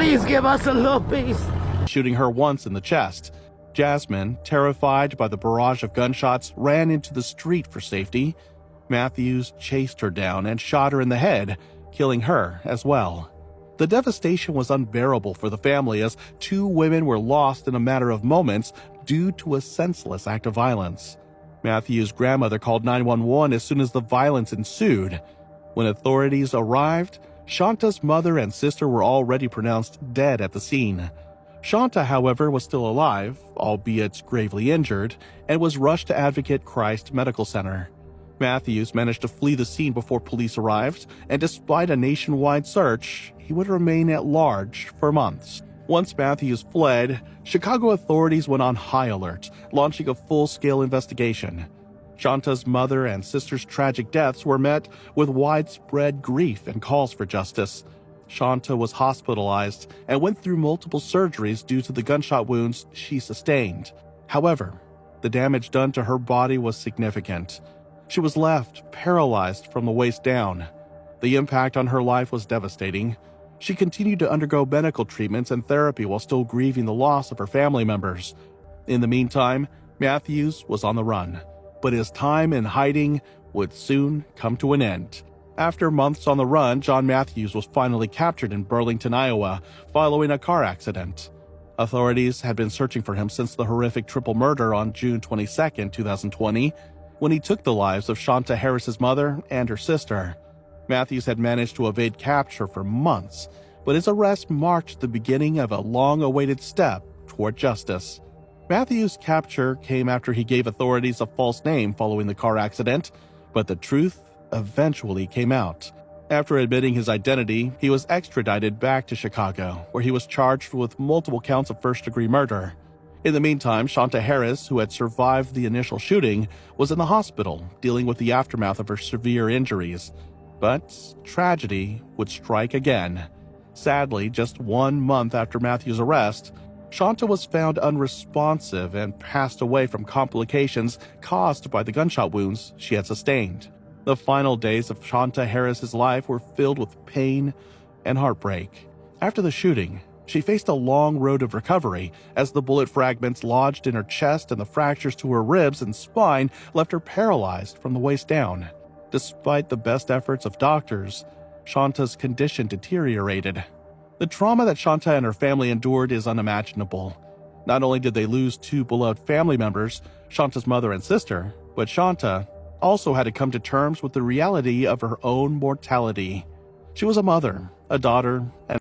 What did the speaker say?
Please give us a little piece. Shooting her once in the chest. Jasmine, terrified by the barrage of gunshots, ran into the street for safety. Matthews chased her down and shot her in the head, killing her as well. The devastation was unbearable for the family as 2 women were lost in a matter of moments due to a senseless act of violence. Matthews' grandmother called 911 as soon as the violence ensued. When authorities arrived, Shanta's mother and sister were already pronounced dead at the scene. Shanta, however, was still alive, albeit gravely injured, and was rushed to Advocate Christ Medical Center. Matthews managed to flee the scene before police arrived, and despite a nationwide search, he would remain at large for months. Once Matthews fled, Chicago authorities went on high alert, launching a full-scale investigation. Shanta's mother and sister's tragic deaths were met with widespread grief and calls for justice. Shanta was hospitalized and went through multiple surgeries due to the gunshot wounds she sustained. However, the damage done to her body was significant. She was left paralyzed from the waist down. The impact on her life was devastating. She continued to undergo medical treatments and therapy while still grieving the loss of her family members. In the meantime, Matthews was on the run, but his time in hiding would soon come to an end. After months on the run, John Matthews was finally captured in Burlington, Iowa, following a car accident. Authorities had been searching for him since the horrific triple murder on June 22, 2020, when he took the lives of Shanta Harris's mother and her sister. Matthews had managed to evade capture for months, but his arrest marked the beginning of a long-awaited step toward justice. Matthews' capture came after he gave authorities a false name following the car accident, but the truth eventually came out. After admitting his identity, he was extradited back to Chicago, where he was charged with multiple counts of first-degree murder. In the meantime, Shanta Harris, who had survived the initial shooting, was in the hospital, dealing with the aftermath of her severe injuries. But tragedy would strike again. Sadly, just 1 month after Matthews' arrest, Shanta was found unresponsive and passed away from complications caused by the gunshot wounds she had sustained. The final days of Shanta Harris's life were filled with pain and heartbreak. After the shooting, she faced a long road of recovery as the bullet fragments lodged in her chest and the fractures to her ribs and spine left her paralyzed from the waist down. Despite the best efforts of doctors, Shanta's condition deteriorated. The trauma that Shanta and her family endured is unimaginable. Not only did they lose 2 beloved family members, Shanta's mother and sister, but Shanta also had to come to terms with the reality of her own mortality. She was a mother, a daughter, and